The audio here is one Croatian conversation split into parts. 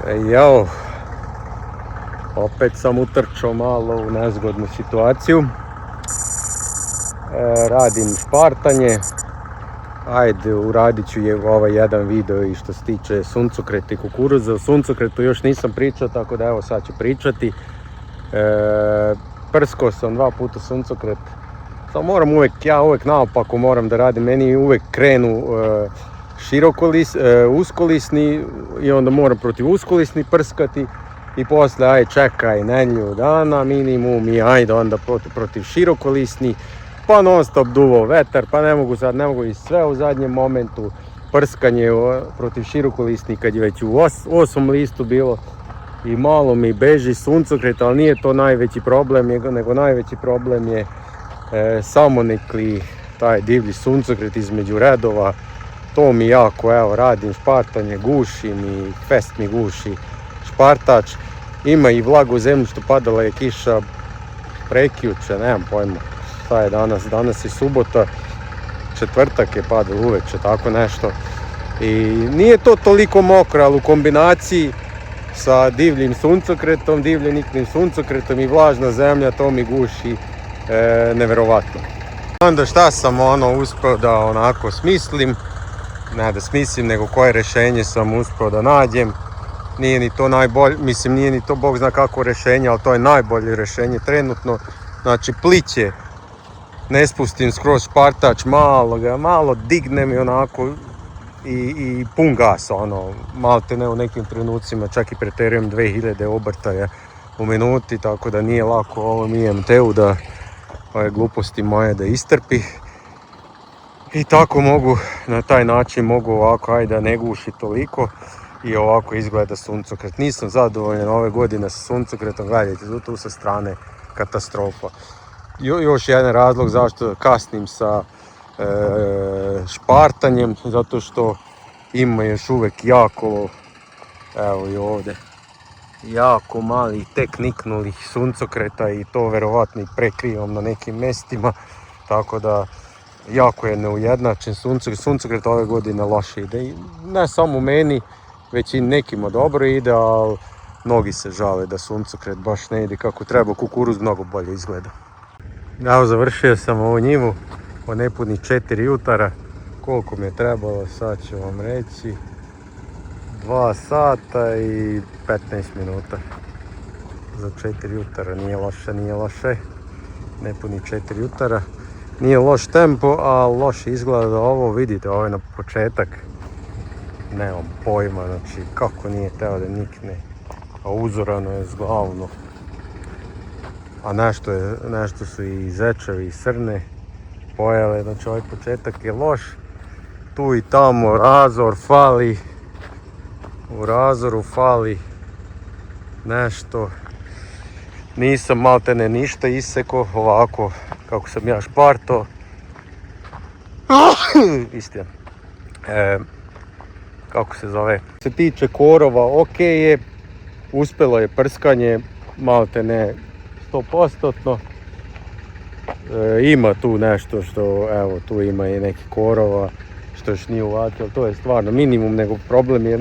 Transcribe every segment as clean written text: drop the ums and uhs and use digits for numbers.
Jao, opet sam utrčao malo u nezgodnu situaciju. Radim špartanje. Ajde, uradit ću ovaj jedan video i što se tiče suncokreta i kukuruza. O suncokretu još nisam pričao, tako da evo sad ću pričati. Prskao sam 2 puta suncokret. Samo moram uvijek naopako moram da radim. Meni uvijek krenu uskolisni i onda moram protiv uskolisni prskati. I poslije aj čekaj nedjelju dana minimum i ajde onda protiv širokolisni. Pa non stop duvo vetar, pa ne mogu i sve u zadnjem momentu. Prskanje protiv širokolisni kad je već u 8. listu bilo i malo mi beži suncokret, ali nije to najveći problem, nego najveći problem je samonikli taj divlji suncokret između redova. To mi jako, evo, radim špartanje, guši mi, fest mi guši špartač. Ima i vlagu u zemlju što padala je kiša prekjuče, nemam pojma šta je danas je subota, četvrtak je padalo uveče, tako nešto. I nije to toliko mokro, ali u kombinaciji sa divljim suncokretom, divljeniklim suncokretom i vlažna zemlja, to mi guši neverovatno. Onda šta sam uspio da onako smislim, ne da smislim, nego koje rješenje sam uspio da nađem. Nije ni to najbolje, mislim nije ni to Bog zna kako rješenje, ali to je najbolje rješenje trenutno. Znači pliće, ne spustim skroz špartač, malo dignem i onako i pun gas, malte ne u nekim trenucima, čak i preterujem 2000 obrtaja u minuti, tako da nije lako ovom IMT-u da ove gluposti moje da istrpi. I tako mogu, na taj način mogu ovako, ajde da ne guši toliko i ovako izgleda suncokret. Nisam zadovoljan ove godine sa suncokretom, gledajte, tu sa strane katastrofa. Još jedan razlog zašto kasnim sa špartanjem, zato što ima još uvijek jako, evo i ovdje, jako mali tek niknulih suncokreta i to verovatno i prekrivam na nekim mjestima, tako da jako je neujednačen suncokret ove godine loše ide. I ne samo meni, već i nekima dobro ide, ali mnogi se žale da suncokret baš ne ide kako treba, kukuruz mnogo bolje izgleda. Evo, završio sam ovu njivu po nepunih 4 jutara. Koliko mi je trebalo, sad ću vam reći. 2 sata i 15 minuta. Za 4 jutara nije loše. Nepunih 4 jutara. Nije loš tempo, a loše izgleda ovo. Vidite, ovo je na početak. Nemam pojma, znači kako nije teo da nikne. A uzorano je zglavno. A nešto su i zečevi i srne pojele, znači ovaj početak je loš. Tu i tamo razor fali, u razoru fali nešto. Nisam maltene ništa isekao, ovako kako sam ja šparto. Istina. Kako se zove? Što se tiče korova, ok je, uspjelo je prskanje, maltene 100%. Ima tu nešto što, evo, tu ima i neki korova što još nije uvatio, to je stvarno minimum, nego problem je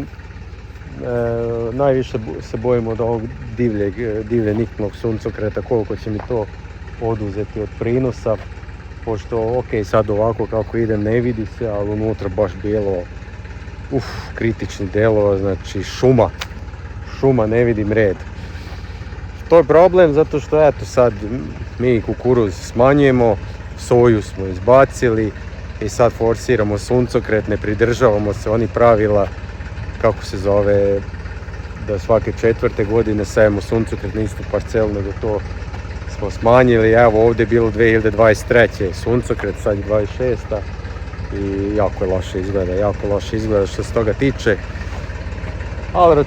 najviše se bojimo od ovog divljeniknog suncokreta, koliko će mi to oduzeti od prinosa, pošto ok, sad ovako kako idem ne vidi se, ali unutra baš bijelo, kritični delova, znači šuma, ne vidim red. To je problem zato što eto sad mi kukuruz smanjujemo, soju smo izbacili i sad forsiramo suncokret, ne pridržavamo se onih pravila, kako se zove, da svake 4. godine sajemo suncokret na istu parcelu, nego to smo smanjili. Evo ovdje je bilo 2023. suncokret, sad je 26. i jako loše izgleda što se toga tiče. Ali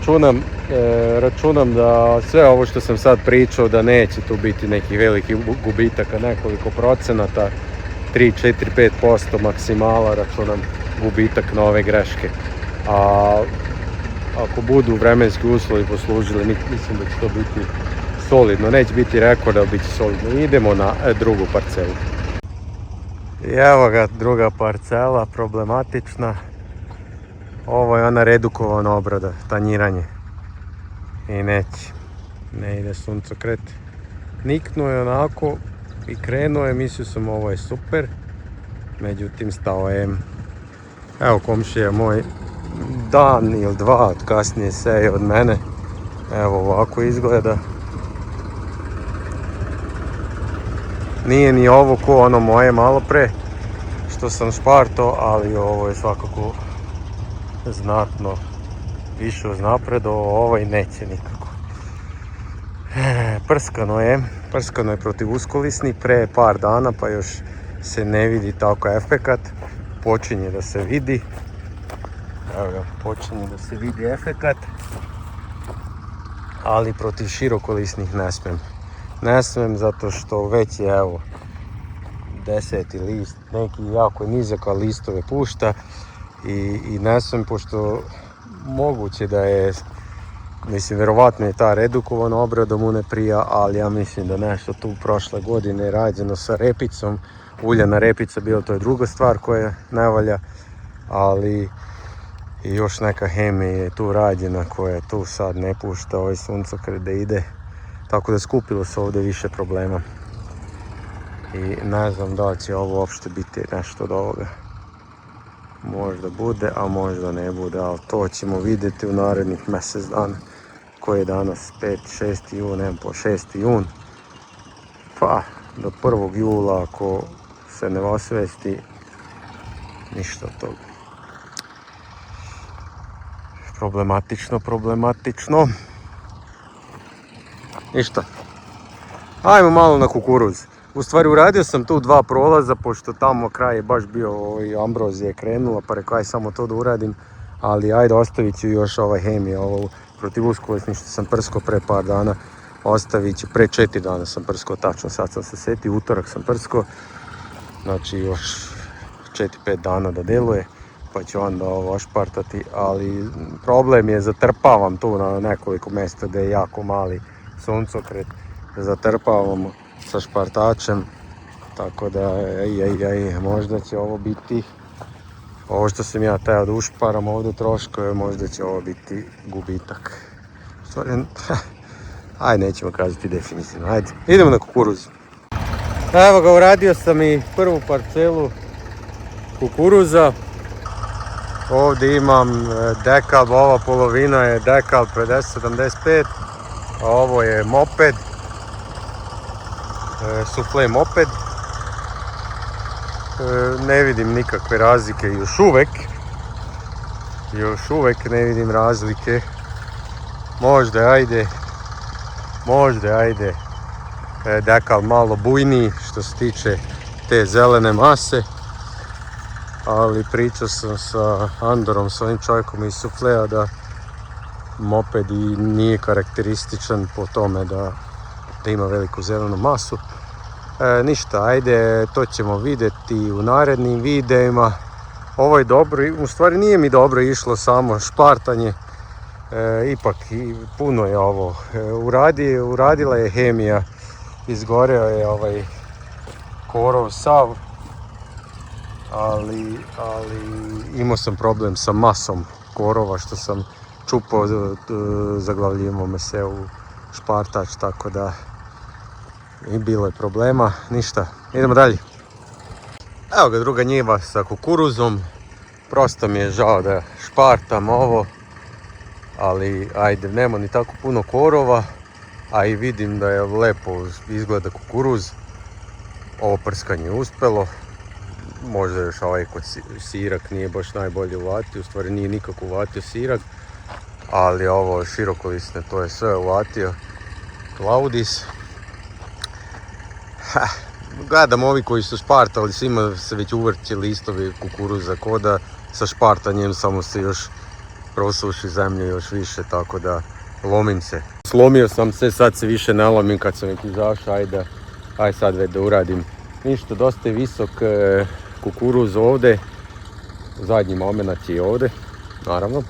računam da sve ovo što sam sad pričao da neće tu biti nekih velikih gubitaka, nekoliko procenata, 3, 4, 5% maksimala računam gubitak na ove greške. A ako budu vremenski uslovi poslužili, mislim da će to biti solidno, neće biti rekord, ali bit će solidno. Idemo na drugu parcelu. I evo ga, druga parcela, problematična. Ovo je ona redukovana obrada, tanjiranje. i ne ide suncokret. Niknuo je onako i krenuo je, mislio sam ovo je super, međutim stao je. Evo komšija moj dan ili dva kasnije seje od mene, evo ovako izgleda. Nije ni ovo ko ono moje malo pre što sam šparto, ali ovo je svakako znatno više uznapredovao, ovaj neće nikako. Prskano je protiv uskolisni pre par dana, pa još se ne vidi tako efekat. Počinje da se vidi. Evo ga, počinje da se vidi efekat. Ali protiv širokolisnih ne smem. Ne smem zato što već je evo 10. list, neki jako nizak, a listove pušta. I ne smem, pošto moguće da je, mislim, vjerovatno je ta redukovana obrada mu ne prija, ali ja mislim da nešto tu prošle godine je rađeno sa repicom. Uljana repica bila, to je druga stvar koja ne valja, ali i još neka hemija je tu rađena koja tu sad ne pušta ovaj suncokret da ide. Tako da skupilo se ovdje više problema. I ne znam da li će ovo uopšte biti nešto od ovoga. Možda bude, a možda ne bude, ali to ćemo vidjeti u narednih mjesec dana. Koji je danas 5. 6. jun, ne po 6. jun. Pa do 1. jula ako se ne osvesti, ništa od toga. Problematično. Ništa. Ajmo malo na kukuruz. U stvari uradio sam tu 2 prolaza, pošto tamo kraj je baš bio ambrozija krenula, pa rekao aj samo to da uradim. Ali ajde, ostavit ću još ovaj hemija, ovo protiv uskolisnih što sam prskao pre par dana. Ostavit ću, pre 4 dana sam prskao, tačno sad sam se setio, utorak sam prskao. Znači još 4-5 dana da deluje, pa ću onda ovo ošpartati, ali problem je, zatrpavam tu na nekoliko mjesta gdje je jako mali suncokret, zatrpavamo sa špartačem, tako da možda će ovo biti, ovo što sam ja teo da ušparam ovdje troškove, možda će ovo biti gubitak. Stvari, ajde, nećemo kazati definitivno, ajde, idemo na kukuruz. Evo ga, uradio sam i prvu parcelu kukuruza. Ovdje imam dekal, ova polovina je dekal 50-75, a ovo je moped, sufle moped. Ne vidim nikakve razlike još uvek ne vidim razlike. Možda ajde dekal malo bujniji što se tiče te zelene mase, ali pričao sam sa Andorom, s ovim čovjekom iz suflea, da moped i nije karakterističan po tome da ima veliku zelenu masu. Ništa, ajde, to ćemo vidjeti u narednim videima. Ovo je dobro, u stvari nije mi dobro išlo samo špartanje, ipak i puno je ovo. Uradila je hemija, izgoreo je ovaj korov sav, ali imao sam problem sa masom korova što sam čupao, zaglavljivo me se u špartač, tako da i bilo je problema. Ništa, idemo dalje. Evo ga druga njiva sa kukuruzom. Prosto mi je žao da špartam ovo, ali ajde, nema ni tako puno korova, a i vidim da je lepo izgleda kukuruz. Ovo prskanje je uspjelo. Možda još ovaj kod sirak nije baš najbolje uvatio, u stvari nije nikako uvatio sirak, ali ovo širokolisne, to je sve uvatio Claudis. Gledam ovi koji su špartali, svima se već uvrće listovi kukuruza, ko da sa špartanjem samo se još prosuši zemlju još više, tako da lomim se. Slomio sam se, sad se više ne lomim kad sam već izašao, ajde sad već da uradim. Ništa, dosta je visok kukuruz ovdje, zadnji moment je ovdje, naravno.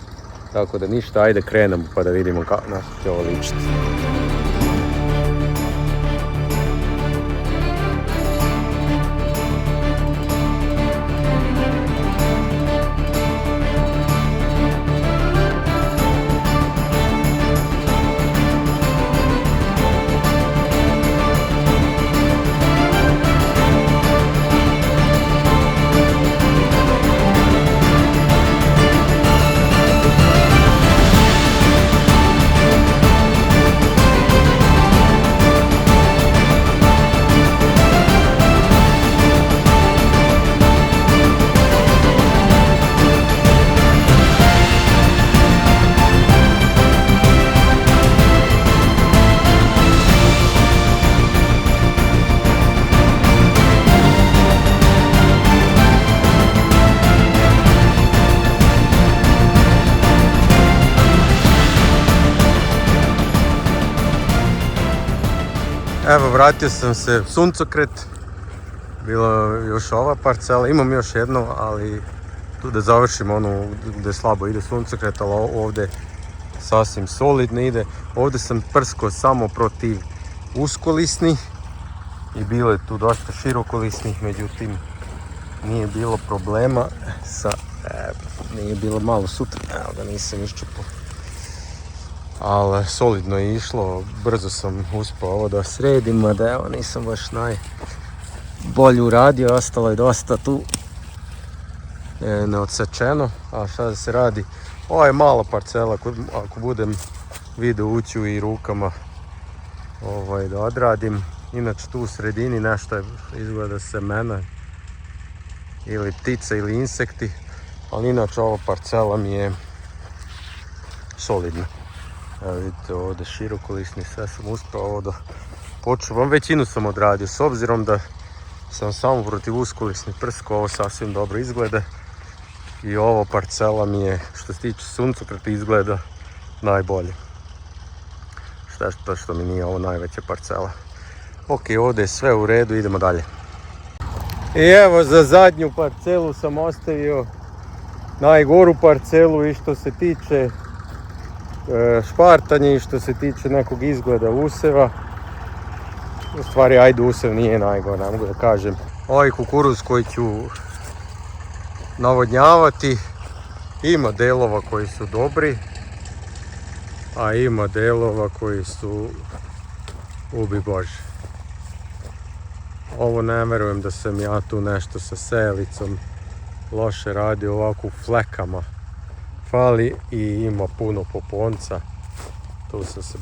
Tako da ništa, ajde krenemo pa da vidimo kako nas će ovo ličiti. Evo, vratio sam se u suncokret. Bilo još ova parcela, imam još jedno, ali tu da završim onu gdje slabo ide suncokret, ali ovdje sasvim solidno ide. Ovdje sam prskao samo protiv uskolisnih i bilo je tu dosta širokolisnih, međutim nije bilo problema sa, nije bilo malo sutra, evo ga nisam iščupao. Ali solidno je išlo, brzo sam uspio ovo da sredim, mada evo nisam baš najbolje uradio, ostalo je dosta tu neodsečeno. A šta se radi? Ovo je mala parcela, ako budem video uću i rukama da odradim. Inače tu u sredini nešto je, izgleda semena ili ptice ili insekti, ali inače ova parcela mi je solidna. Evo vidite ovdje širokolisni, sve sam uspio ovo da počuvam. Većinu sam odradio, s obzirom da sam samo protiv uskolisnih prskao, ovo sasvim dobro izgleda. I ovo parcela mi je, što se tiče suncokreta, izgleda najbolje. Što mi nije ovo najveća parcela. Ok, ovdje je sve u redu, idemo dalje. I evo, za zadnju parcelu sam ostavio najgoru parcelu i što se tiče špartanja i što se tiče nekog izgleda useva. U stvari, ajde, usev nije najgore, ne mogu da kažem. Ovaj kukuruz koji ću navodnjavati, ima delova koji su dobri, a ima delova koji su ubi Bože. Ovo ne verujem da sam ja tu nešto sa sejelicom loše radio, ovako u flekama fali i ima puno poponca. Tu sam se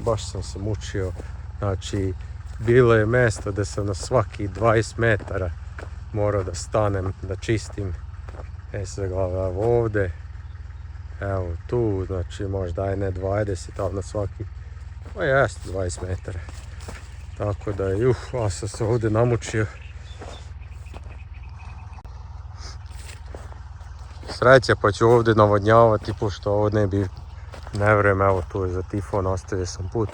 baš sam se mučio. Znači, bilo je mjesto da sam na svaki 20 metara morao da stanem, da čistim. Sad evo ovdje, evo tu, znači možda aj ne 20, ali na svaki, pa jeste 20 metara. Tako da, ja sam se ovdje namučio. Sreća, pa ću ovdje navodnjavati, pošto ovo ne bi, ne vjerujem, evo tu je za tifon, ostavio sam put,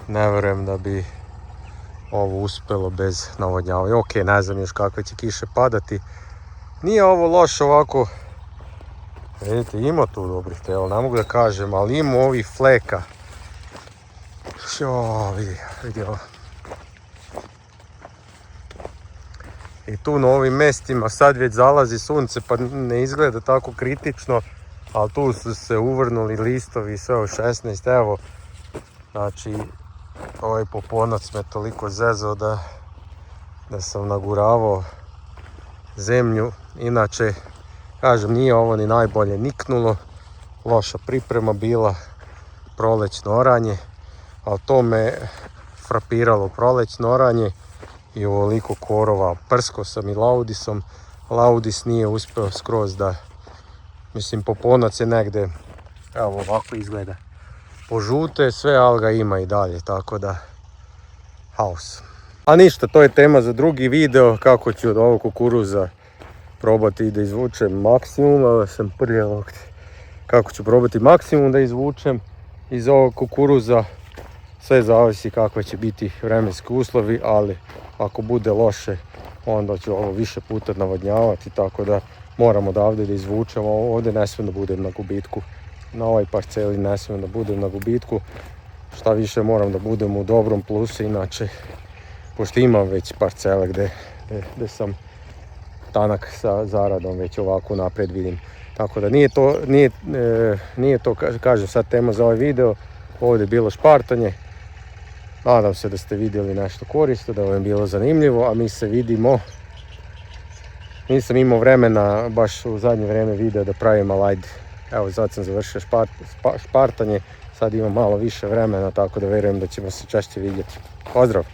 ne vjerujem da bi ovo uspjelo bez navodnjavanja. Ok, ne znam još kakve će kiše padati. Nije ovo loše ovako. Vidite, ima tu dobrih tela, ne mogu da kažem, ali ima ovih fleka. Vidi ovo. I tu na ovim mjestima sad već zalazi sunce, pa ne izgleda tako kritično, ali tu su se uvrnuli listovi, sve u 16, evo. Znači, ovaj poponac me toliko zezao da sam naguravao zemlju. Inače, kažem, nije ovo ni najbolje niknulo, loša priprema bila, prolećno oranje, ali to me frapiralo, prolećno oranje i ovoliko korova. Prskao sam i laudisom, laudis nije uspio skroz da, mislim, poponac je negdje, evo ovako izgleda, požute sve, ali ga ima i dalje, tako da, haos. A ništa, to je tema za drugi video, kako ću od ovog kukuruza probati da izvučem maksimum, ali sam prljavog, kako ću probati maksimum da izvučem iz ovog kukuruza. Sve zavisi kakve će biti vremenski uslovi, ali ako bude loše, onda ću ovo više puta navodnjavati, tako da moram odavde da izvučem. Ovdje ne smijem da budem na gubitku, na ovoj parceli ne smijem da budem na gubitku, šta više moram da budem u dobrom plusu, inače, pošto imam već parcele gdje sam tanak sa zaradom, već ovako naprijed vidim. Tako da nije to, kažem sad, tema za ovaj video. Ovdje je bilo špartanje. Nadam se da ste vidjeli nešto korisno, da vam je bilo zanimljivo, a mi se vidimo. Nisam imao vremena baš u zadnje vrijeme video da pravim, ali ajde. Evo, sad sam završio špartanje, sad imam malo više vremena, tako da vjerujem da ćemo se češće vidjeti. Pozdrav!